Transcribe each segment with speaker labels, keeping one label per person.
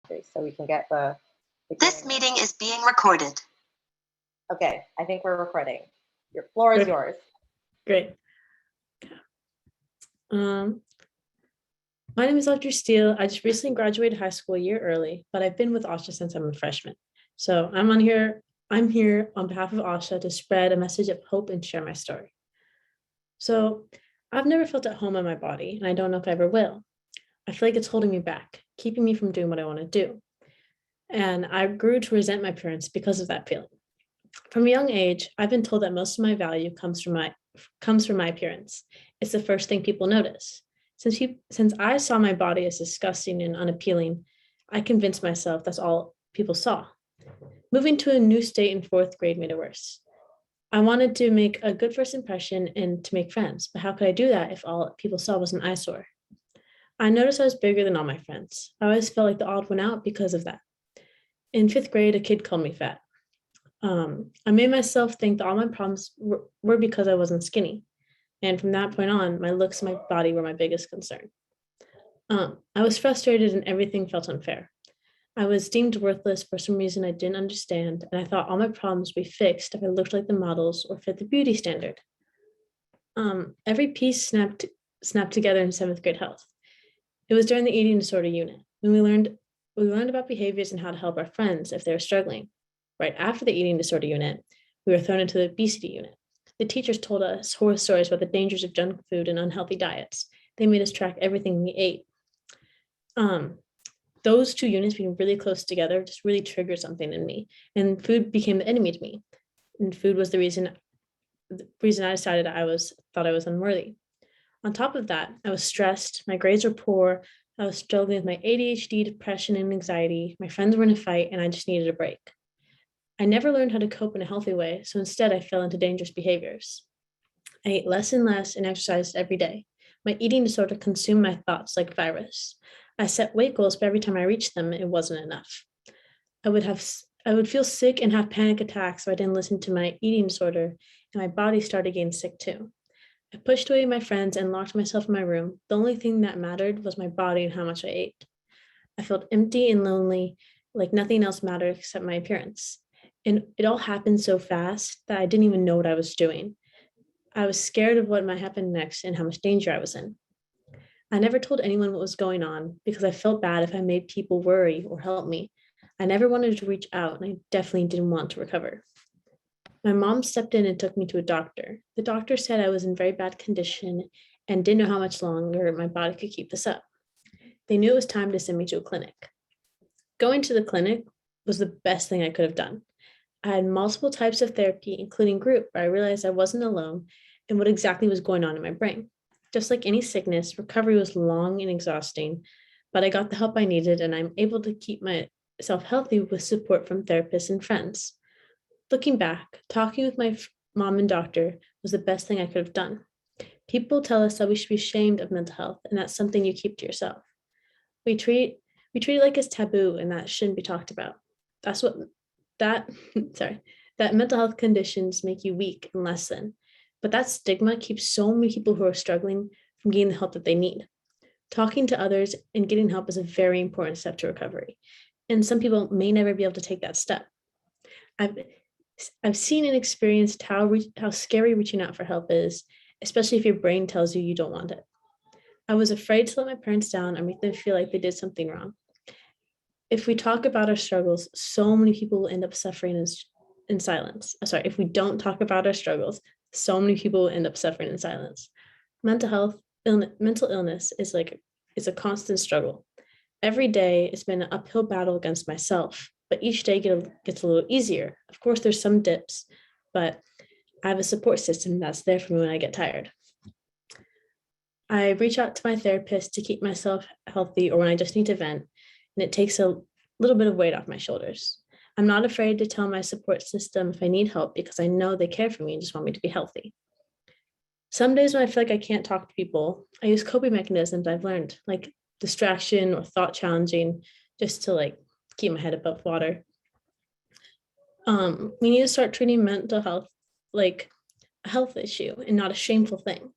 Speaker 1: so we can get the
Speaker 2: This meeting is being recorded.
Speaker 1: Okay, I think we're recording. Your floor is yours.
Speaker 3: Great. My name is Audrey Steele. I just recently graduated high school a year early, but I've been with ASHA since I'm a freshman. So I'm here on behalf of ASHA to spread a message of hope and share my story. So I've never felt at home in my body, and I don't know if I ever will. I feel like it's holding me back, keeping me from doing what I want to do. And I grew to resent my parents because of that feeling. From a young age, I've been told that most of my value comes from my appearance. It's the first thing people notice. Since I saw my body as disgusting and unappealing, I convinced myself that's all people saw. Moving to a new state in 4th grade made it worse. I wanted to make a good first impression and to make friends, but how could I do that if all people saw was an eyesore? I noticed I was bigger than all my friends. I always felt like the odd one out because of that. In 5th grade, a kid called me fat. I made myself think that all my problems were because I wasn't skinny. And from that point on, my looks and my body were my biggest concern. I was frustrated and everything felt unfair. I was deemed worthless for some reason I didn't understand, and I thought all my problems would be fixed if I looked like the models or fit the beauty standard. Every piece snapped together in 7th grade health. It was during the eating disorder unit when we learned about behaviors and how to help our friends if they were struggling. Right after the eating disorder unit, we were thrown into the obesity unit. The teachers told us horror stories about the dangers of junk food and unhealthy diets. They made us track everything we ate. Those two units being really close together just really triggered something in me, and food became the enemy to me. And food was the reason I decided thought I was unworthy. On top of that, I was stressed, my grades were poor, I was struggling with my ADHD, depression, and anxiety. My friends were in a fight, and I just needed a break. I never learned how to cope in a healthy way, so instead I fell into dangerous behaviors. I ate less and less and exercised every day. My eating disorder consumed my thoughts like a virus. I set weight goals, but every time I reached them, it wasn't enough. I would feel sick and have panic attacks if I didn't listen to my eating disorder, and my body started getting sick too. I pushed away my friends and locked myself in my room. The only thing that mattered was my body and how much I ate. I felt empty and lonely, like nothing else mattered except my appearance. And it all happened so fast that I didn't even know what I was doing. I was scared of what might happen next and how much danger I was in. I never told anyone what was going on because I felt bad if I made people worry or help me. I never wanted to reach out, and I definitely didn't want to recover. My mom stepped in and took me to a doctor. The doctor said I was in very bad condition and didn't know how much longer my body could keep this up. They knew it was time to send me to a clinic. Going to the clinic was the best thing I could have done. I had multiple types of therapy, including group, but I realized I wasn't alone and what exactly was going on in my brain. Just like any sickness, recovery was long and exhausting, but I got the help I needed, and I'm able to keep myself healthy with support from therapists and friends. Looking back, talking with my mom and doctor was the best thing I could have done. People tell us that we should be ashamed of mental health, and that's something you keep to yourself. We treat it like it's taboo, and that shouldn't be talked about. That mental health conditions make you weak and less than. But that stigma keeps so many people who are struggling from getting the help that they need. Talking to others and getting help is a very important step to recovery. And some people may never be able to take that step. I've seen and experienced how scary reaching out for help is, especially if your brain tells you you don't want it. I was afraid to let my parents down or make them feel like they did something wrong. If we talk about our struggles, so many people will end up suffering in silence. If we don't talk about our struggles, so many people will end up suffering in silence. Mental illness is a constant struggle. Every day it's been an uphill battle against myself, but each day gets a little easier. Of course, there's some dips, but I have a support system that's there for me when I get tired. I reach out to my therapist to keep myself healthy or when I just need to vent, and it takes a little bit of weight off my shoulders. I'm not afraid to tell my support system if I need help because I know they care for me and just want me to be healthy. Some days when I feel like I can't talk to people, I use coping mechanisms I've learned, like distraction or thought challenging, just to keep my head above water. We need to start treating mental health like a health issue and not a shameful thing.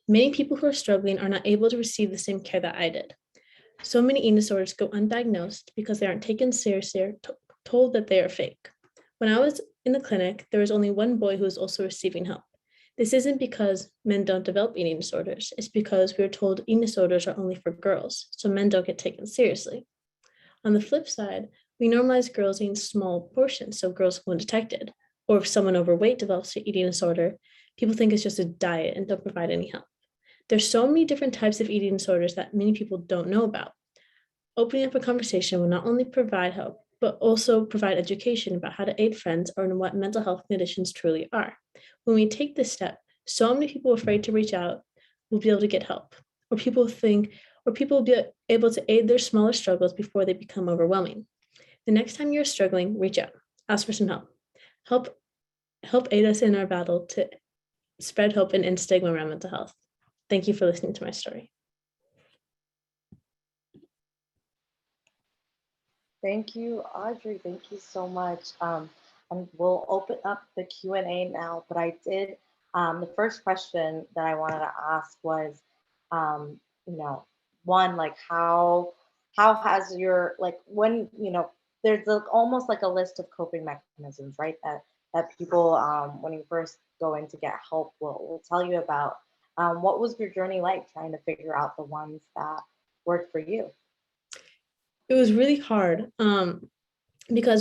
Speaker 3: Many people who are struggling are not able to receive the same care that I did. So many eating disorders go undiagnosed because they aren't taken seriously or told that they are fake. When I was in the clinic, there was only one boy who was also receiving help. This isn't because men don't develop eating disorders, it's because we were told eating disorders are only for girls, so men don't get taken seriously. On the flip side, we normalize girls eating small portions so girls go undetected. Or if someone overweight develops an eating disorder, people think it's just a diet and don't provide any help. There's so many different types of eating disorders that many people don't know about. Opening up a conversation will not only provide help, but also provide education about how to aid friends or what mental health conditions truly are. When we take this step, so many people afraid to reach out will be able to get help, or people will be able to aid their smaller struggles before they become overwhelming. The next time you're struggling, reach out, ask for some help. Help aid us in our battle to spread hope and end stigma around mental health. Thank you for listening to my story.
Speaker 1: Thank you, Audrey. Thank you so much. And we'll open up the Q&A now, but I did, the first question that I wanted to ask was, you know, one, like how has your, like when, there's almost like a list of coping mechanisms, right? That people, when you first go in to get help, will tell you about. What was your journey like trying to figure out the ones that worked for you?
Speaker 3: It was really hard because